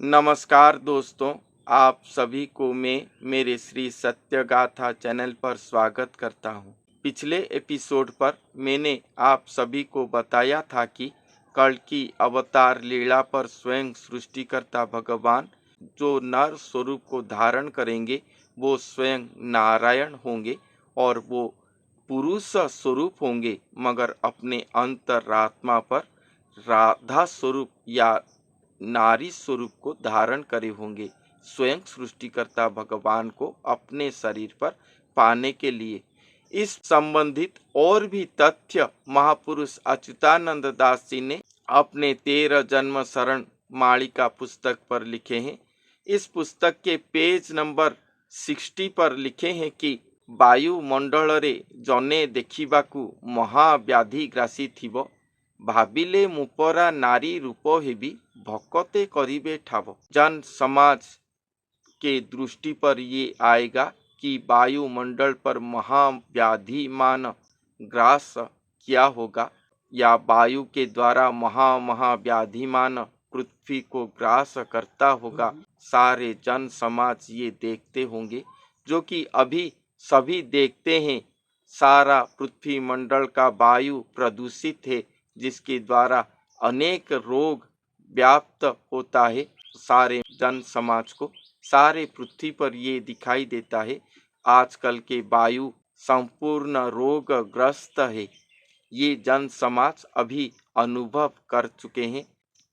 नमस्कार दोस्तों, आप सभी को मैं मेरे श्री सत्यगाथा चैनल पर स्वागत करता हूं। पिछले एपिसोड पर मैंने आप सभी को बताया था कि कल की अवतार लीला पर स्वयं सृष्टिकर्ता भगवान जो नर स्वरूप को धारण करेंगे वो स्वयं नारायण होंगे और वो पुरुष स्वरूप होंगे, मगर अपने अंतरात्मा पर राधा स्वरूप या नारी स्वरूप को धारण करे होंगे, स्वयं सृष्टिकर्ता भगवान को अपने शरीर पर पाने के लिए। इस संबंधित और भी तथ्य महापुरुष अच्युतानंद दास जी ने अपने 13 जन्म शरण मालिका पुस्तक पर लिखे हैं। इस पुस्तक के पेज नंबर 60 पर लिखे हैं कि वायुमंडल रे जने देखिबाकू महाव्याधि ग्रासी थिबो, भाविले मुपरा नारी रूप हेबी भक्ते करिबे ठाव। जन समाज के दृष्टि पर ये आएगा कि वायुमंडल पर महाव्याधिमान ग्रास किया होगा या वायु के द्वारा महाव्याधिमान पृथ्वी को ग्रास करता होगा। सारे जन समाज ये देखते होंगे, जो कि अभी सभी देखते हैं। सारा पृथ्वी मंडल का वायु प्रदूषित है, जिसके द्वारा अनेक रोग व्याप्त होता है। सारे जन समाज को, सारे पृथ्वी पर ये दिखाई देता है आजकल के वायु संपूर्ण रोगग्रस्त है। ये जन समाज अभी अनुभव कर चुके हैं।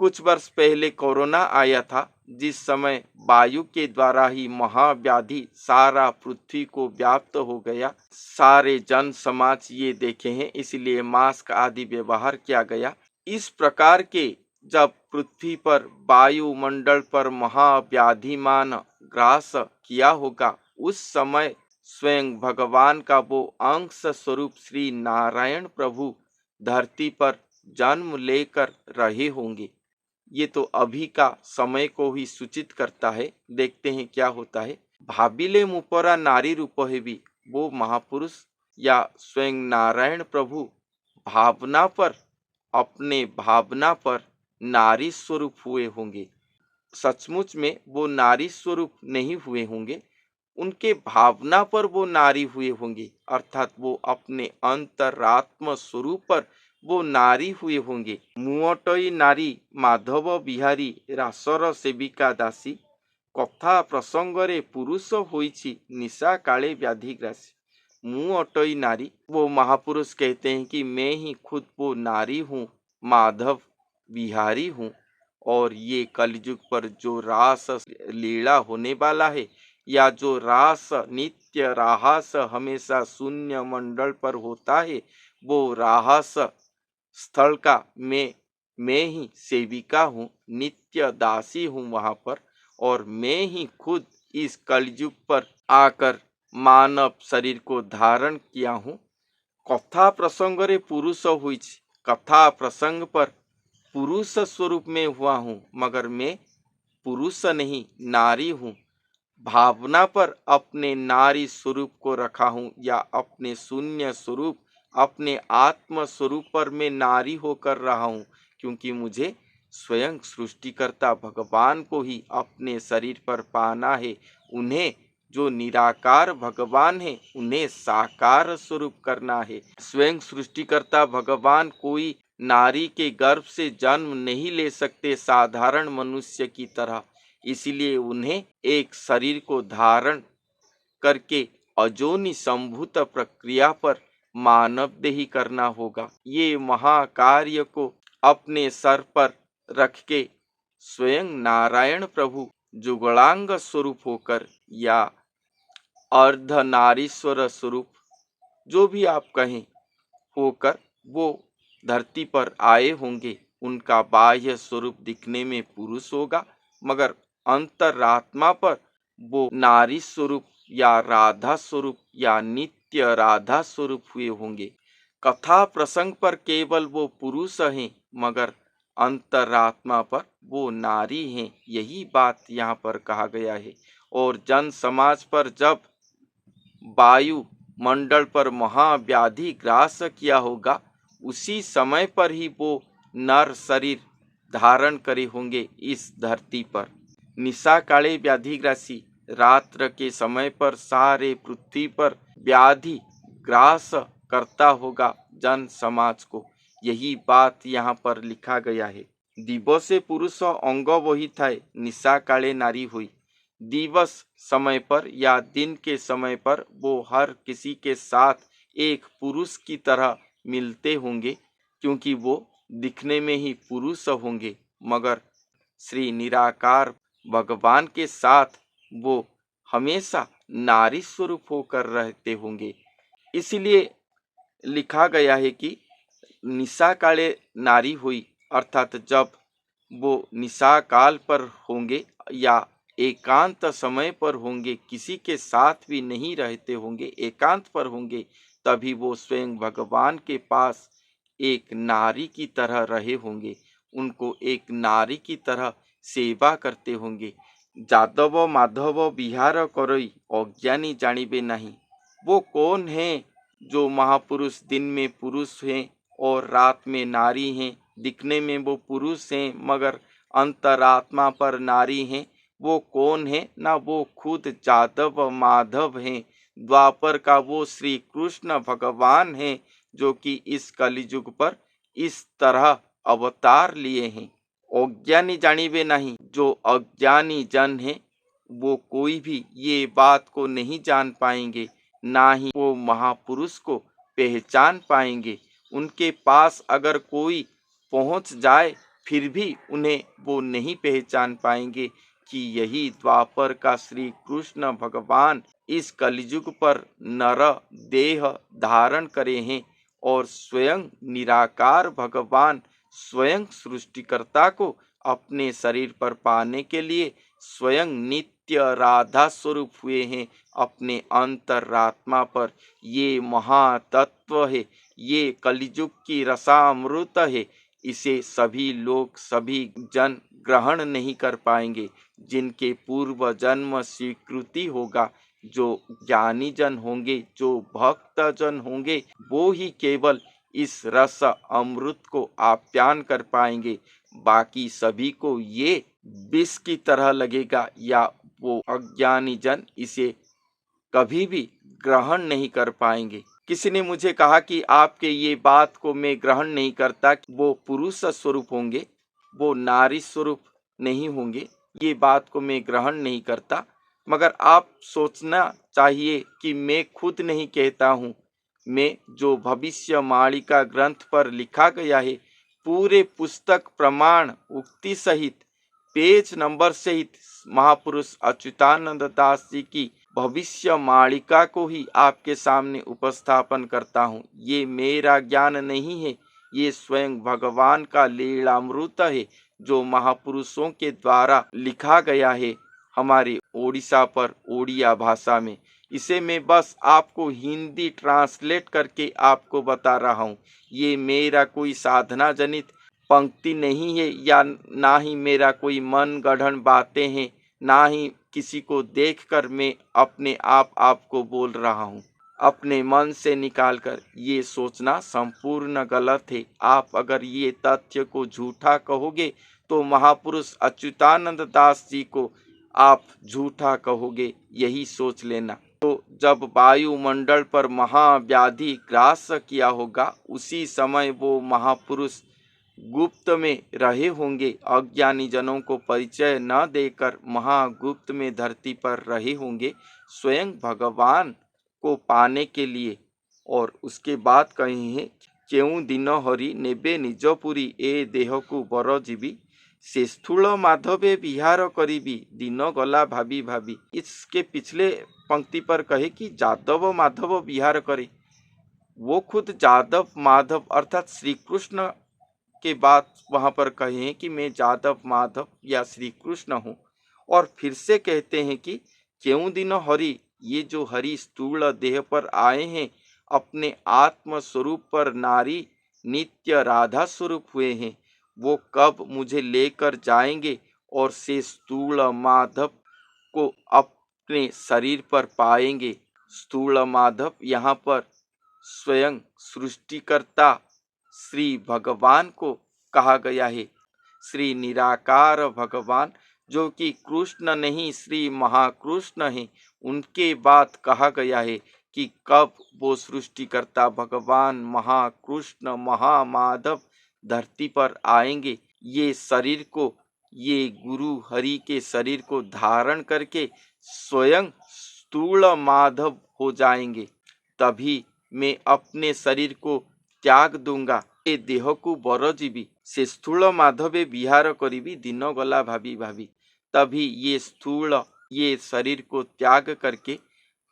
कुछ वर्ष पहले कोरोना आया था, जिस समय वायु के द्वारा ही महाव्याधि सारा पृथ्वी को व्याप्त हो गया। सारे जन समाज ये देखे हैं, इसलिए मास्क आदि व्यवहार किया गया। इस प्रकार के जब पृथ्वी पर वायुमंडल पर महाव्याधिमान ग्रास किया होगा, उस समय स्वयं भगवान का वो अंश स्वरूप श्री नारायण प्रभु धरती पर जन्म लेकर रहे होंगे। ये तो अभी का समय को ही सूचित करता है। देखते हैं क्या होता है। भाबिले मुपरा नारी रूप है भी, वो महापुरुष या स्वयं नारायण प्रभु भावना पर, अपने भावना पर नारी स्वरूप हुए होंगे। सचमुच में वो नारी स्वरूप नहीं हुए होंगे, उनके भावना पर वो नारी हुए होंगे, अर्थात वो अपने अंतरात्म स्वरूप पर वो नारी हुए होंगे। मुअटई नारी माधव बिहारी रासर सेविका दासी, कथा प्रसंगरे पुरुष होइछि निशा काले व्याधिग्रासी। मुअटई नारी, वो महापुरुष कहते हैं कि मैं ही खुद वो नारी हूँ, माधव बिहारी हूँ, और ये कलयुग पर जो रास लीला होने वाला है, या जो रास नित्य राहस हमेशा शून्य मंडल पर होता है, वो राहस स्थल का मैं ही सेविका हूँ, नित्य दासी हूँ वहाँ पर, और मैं ही खुद इस कलयुग पर आकर मानव शरीर को धारण किया हूँ। कथा प्रसंग रे पुरुष हुई, कथा प्रसंग पर पुरुष स्वरूप में हुआ हूँ, मगर मैं पुरुष नहीं, नारी हूँ। भावना पर अपने नारी स्वरूप को रखा हूँ, या अपने शून्य स्वरूप, अपने आत्म स्वरूप पर मैं नारी होकर रहा हूँ, क्योंकि मुझे स्वयं सृष्टिकर्ता भगवान को ही अपने शरीर पर पाना है। उन्हें, जो निराकार भगवान है, उन्हें साकार स्वरूप करना है। स्वयं सृष्टिकर्ता भगवान कोई नारी के गर्भ से जन्म नहीं ले सकते साधारण मनुष्य की तरह, इसलिए उन्हें एक शरीर को धारण करके अजोनि संभूत प्रक्रिया पर मानव देही करना होगा। ये महाकार्य को अपने सर पर रख के स्वयं नारायण प्रभु जुगलांग स्वरूप होकर, या अर्धनारीश्वर स्वरूप, जो भी आप कहें, होकर वो धरती पर आए होंगे। उनका बाह्य स्वरूप दिखने में पुरुष होगा, मगर अंतरात्मा पर वो नारी स्वरूप या राधा स्वरूप या नित्य राधा स्वरूप हुए होंगे। कथा प्रसंग पर केवल वो पुरुष हैं, मगर अंतरात्मा पर वो नारी हैं। यही बात यहाँ पर कहा गया है। और जन समाज पर जब वायु मंडल पर महाव्याधि ग्रास किया होगा, उसी समय पर ही वो नर शरीर धारण करे होंगे इस धरती पर। निशा काले व्याधिग्रासी, रात्र के समय पर सारे पृथ्वी पर व्याधि ग्रास करता होगा जन समाज को। यही बात यहाँ पर लिखा गया है। दिवसे पुरुष अंग वही थाए, निशा काले नारी हुई। दिवस समय पर या दिन के समय पर वो हर किसी के साथ एक पुरुष की तरह मिलते होंगे, क्योंकि वो दिखने में ही पुरुष होंगे, मगर श्री निराकार भगवान के साथ वो हमेशा नारी स्वरूप होकर रहते होंगे। इसलिए लिखा गया है कि निशा काले नारी हुई, अर्थात जब वो निशा काल पर होंगे या एकांत समय पर होंगे, किसी के साथ भी नहीं रहते होंगे, एकांत पर होंगे, तभी वो स्वयं भगवान के पास एक नारी की तरह रहे होंगे, उनको एक नारी की तरह सेवा करते होंगे। जादव माधव विहार करई, अज्ञानी जानिबे नहीं। वो कौन है जो महापुरुष दिन में पुरुष हैं और रात में नारी हैं? दिखने में वो पुरुष हैं मगर अंतरात्मा पर नारी हैं। वो कौन है? ना वो खुद जादव माधव हैं। द्वापर का वो श्री कृष्ण भगवान हैं, जो कि इस कलियुग पर इस तरह अवतार लिए हैं। अज्ञानी जानिबे नहीं, जो अज्ञानी जन है वो कोई भी ये बात को नहीं जान पाएंगे, ना ही वो महापुरुष को पहचान पाएंगे। उनके पास अगर कोई पहुंच जाए फिर भी उन्हें वो नहीं पहचान पाएंगे कि यही द्वापर का श्री कृष्ण भगवान इस कलियुग पर नर देह धारण करे हैं और स्वयं निराकार भगवान स्वयं सृष्टिकर्ता को अपने शरीर पर पाने के लिए स्वयं नित्य राधा स्वरूप हुए हैं अपने अंतरात्मा पर। ये महातत्व है, ये कलियुग की रसामृत है। इसे सभी लोग, सभी जन ग्रहण नहीं कर पाएंगे। जिनके पूर्व जन्म स्वीकृति होगा, जो ज्ञानी जन होंगे, जो भक्त जन होंगे, वो ही केवल इस रस अमृत को आप्यान कर पाएंगे। बाकी सभी को ये विष की तरह लगेगा या वो अज्ञानी जन इसे कभी भी ग्रहण नहीं कर पाएंगे। किसी ने मुझे कहा कि आपके ये बात को मैं ग्रहण नहीं करता, वो पुरुष स्वरूप होंगे, वो नारी स्वरूप नहीं होंगे, ये बात को मैं ग्रहण नहीं करता। मगर आप सोचना चाहिए कि मैं खुद नहीं कहता हूँ। मैं जो भविष्यवाणी ग्रंथ पर लिखा गया है, पूरे पुस्तक प्रमाण उक्ति सहित, पेज नंबर सहित महापुरुष अच्युतानंद दास जी की भविष्य मालिका को ही आपके सामने उपस्थापन करता हूँ। ये मेरा ज्ञान नहीं है, ये स्वयं भगवान का लीलामृत है, जो महापुरुषों के द्वारा लिखा गया है हमारे ओडिशा पर ओडिया भाषा में। इसे मैं बस आपको हिंदी ट्रांसलेट करके आपको बता रहा हूँ। ये मेरा कोई साधना जनित पंक्ति नहीं है, या ना ही मेरा कोई मन गढ़ंत बातें हैं, ना ही किसी को देखकर मैं अपने आप आपको बोल रहा हूँ। अपने मन से निकालकर ये सोचना संपूर्ण गलत है। आप अगर ये तथ्य को झूठा कहोगे तो महापुरुष अच्युतानंद दास जी को आप झूठा कहोगे, यही सोच लेना। तो जब वायुमंडल पर महाव्याधि ग्रास किया होगा, उसी समय वो महापुरुष गुप्त में रहे होंगे, अज्ञानी जनों को परिचय न देकर महागुप्त में धरती पर रहे होंगे स्वयं भगवान को पाने के लिए। और उसके बाद कहे हैं, केउं दिन हरि नेबे निजपुरी ए देह को बर जीवी, से स्थूल माधवे विहार करीबी दिन गला भाभी भाभी। इसके पिछले पंक्ति पर कहे कि जादव माधव विहार करे। वो खुद जादव माधव अर्थात श्री कृष्ण के बाद वहां पर कहे कि मैं जादव माधव या श्री कृष्ण हूँ। और फिर से कहते हैं कि क्यों दिन हरि, ये जो हरि स्थूल देह पर आए हैं, अपने आत्म स्वरूप पर नारी नित्य राधा स्वरूप हुए हैं, वो कब मुझे लेकर जाएंगे और से स्थूल माधव को अपने शरीर पर पाएंगे। स्थूल माधव यहाँ पर स्वयं सृष्टिकर्ता श्री भगवान को कहा गया है। श्री निराकार भगवान जो कि कृष्ण नहीं श्री महाकृष्ण हैं, उनके बाद कहा गया है कि कब वो सृष्टिकर्ता भगवान महाकृष्ण महामाधव धरती पर आएंगे, ये शरीर को, ये गुरु हरि के शरीर को धारण करके स्वयं स्थूल माधव हो जाएंगे। तभी मैं अपने शरीर को त्याग दूंगा, ए देह को बर जीवी, से स्थूल माधवे विहार करीबी दिन गला भाभी भाभी। तभी ये स्थूल, ये शरीर को त्याग करके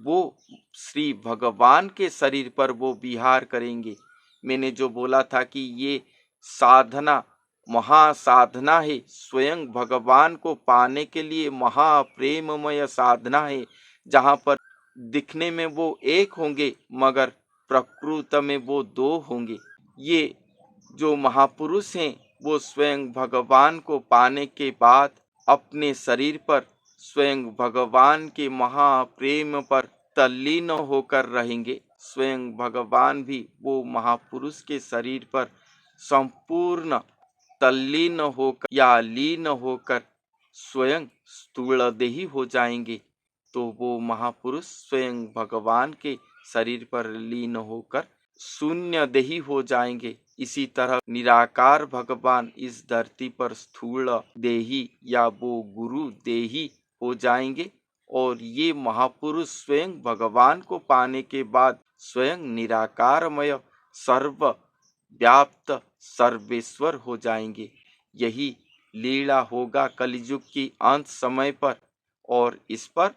वो श्री भगवान के शरीर पर वो विहार करेंगे। मैंने जो बोला था कि ये साधना महासाधना है, स्वयं भगवान को पाने के लिए महाप्रेममय साधना है, जहाँ पर दिखने में वो एक होंगे मगर प्रकृति में वो दो होंगे। ये जो महापुरुष हैं वो स्वयं भगवान को पाने के बाद अपने शरीर पर स्वयं भगवान के महाप्रेम पर तल्लीन होकर रहेंगे। स्वयं भगवान भी वो महापुरुष के शरीर पर संपूर्ण तल्लीन होकर या लीन होकर स्वयं स्थूलदेही हो जाएंगे। तो वो महापुरुष स्वयं भगवान के शरीर पर लीन होकर शून्य देही हो जाएंगे। इसी तरह निराकार भगवान इस धरती पर स्थूल देही या वो गुरु देही हो जाएंगे और ये महापुरुष स्वयं भगवान को पाने के बाद स्वयं निराकारमय सर्व व्याप्त सर्वेश्वर हो जाएंगे। यही लीला होगा कलयुग की अंत समय पर। और इस पर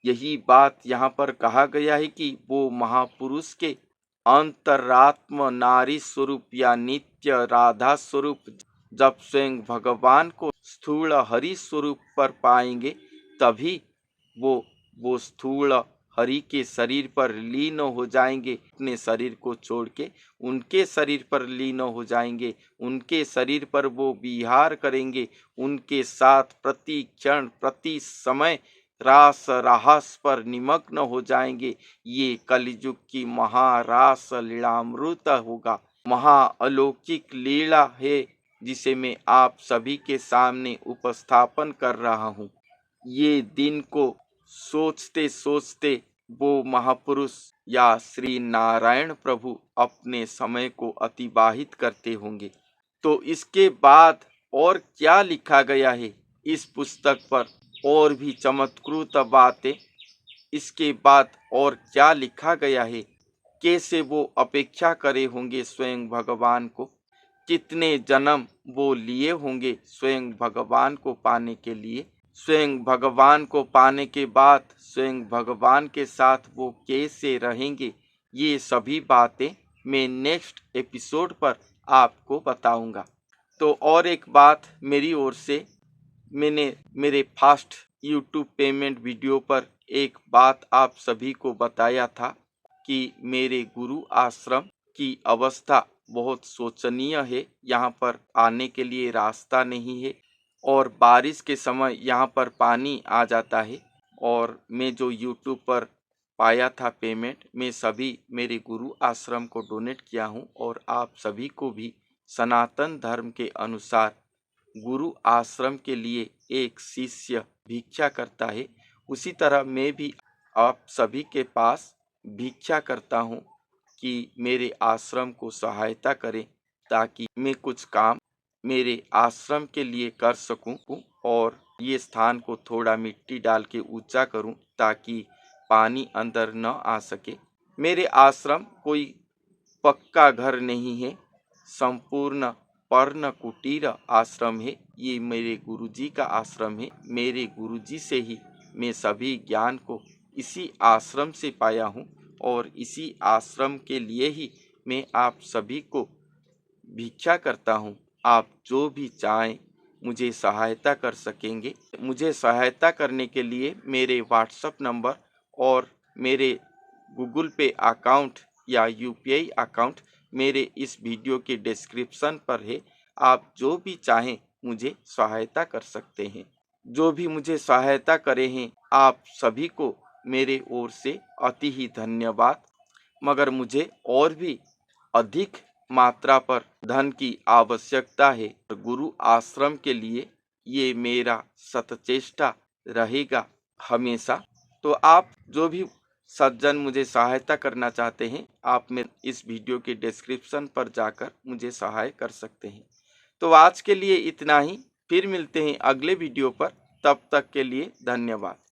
यही बात यहाँ पर कहा गया है कि वो महापुरुष के अंतरात्म नारी स्वरूप या नित्य राधा स्वरूप जब स्वयं भगवान को स्थूल हरि स्वरूप पर पाएंगे, तभी वो स्थूल हरि के शरीर पर लीन हो जाएंगे। अपने शरीर को छोड़ के उनके शरीर पर लीन हो जाएंगे, उनके शरीर पर वो विहार करेंगे, उनके साथ प्रति क्षण प्रति समय रास राहस पर निमग्न हो जाएंगे। ये कलयुग की महारास लीलामृत होगा, महाअलौकिक लीला है जिसे मैं आप सभी के सामने उपस्थापन कर रहा हूँ। ये दिन को सोचते सोचते वो महापुरुष या श्री नारायण प्रभु अपने समय को अतिबाहित करते होंगे। तो इसके बाद और क्या लिखा गया है इस पुस्तक पर, और भी चमत्कृत बातें इसके बाद और क्या लिखा गया है, कैसे वो अपेक्षा करे होंगे स्वयं भगवान को, कितने जन्म वो लिए होंगे स्वयं भगवान को पाने के लिए, स्वयं भगवान को पाने के बाद स्वयं भगवान के साथ वो कैसे रहेंगे, ये सभी बातें मैं नेक्स्ट एपिसोड पर आपको बताऊंगा। तो और एक बात मेरी ओर से, मैंने मेरे फास्ट यूट्यूब पेमेंट वीडियो पर एक बात आप सभी को बताया था कि मेरे गुरु आश्रम की अवस्था बहुत शोचनीय है। यहाँ पर आने के लिए रास्ता नहीं है और बारिश के समय यहाँ पर पानी आ जाता है। और मैं जो यूट्यूब पर पाया था पेमेंट, मैं सभी मेरे गुरु आश्रम को डोनेट किया हूँ और आप सभी को भी सनातन धर्म के अनुसार गुरु आश्रम के लिए एक शिष्य भिक्षा करता है, उसी तरह मैं भी आप सभी के पास भिक्षा करता हूँ कि मेरे आश्रम को सहायता करें ताकि मैं कुछ काम मेरे आश्रम के लिए कर सकूं और ये स्थान को थोड़ा मिट्टी डाल के ऊंचा करूं ताकि पानी अंदर न आ सके। मेरे आश्रम कोई पक्का घर नहीं है, संपूर्ण पर्ण कुटीर आश्रम है। ये मेरे गुरुजी का आश्रम है। मेरे गुरुजी से ही मैं सभी ज्ञान को इसी आश्रम से पाया हूँ और इसी आश्रम के लिए ही मैं आप सभी को भिक्षा करता हूँ। आप जो भी चाहें मुझे सहायता कर सकेंगे। मुझे सहायता करने के लिए मेरे व्हाट्सएप नंबर और मेरे गूगल पे अकाउंट या यूपीआई अकाउंट मेरे इस वीडियो के डिस्क्रिप्शन पर है। आप जो भी चाहें मुझे सहायता कर सकते हैं। जो भी मुझे सहायता करे हैं आप सभी को मेरे ओर से अति ही धन्यवाद। मगर मुझे और भी अधिक मात्रा पर धन की आवश्यकता है। गुरु आश्रम के लिए ये मेरा सतचेष्टा रहेगा हमेशा। तो आप जो भी सज्जन मुझे सहायता करना चाहते हैं, आप में इस वीडियो के डिस्क्रिप्शन पर जाकर मुझे सहाय कर सकते हैं। तो आज के लिए इतना ही, फिर मिलते हैं अगले वीडियो पर। तब तक के लिए धन्यवाद।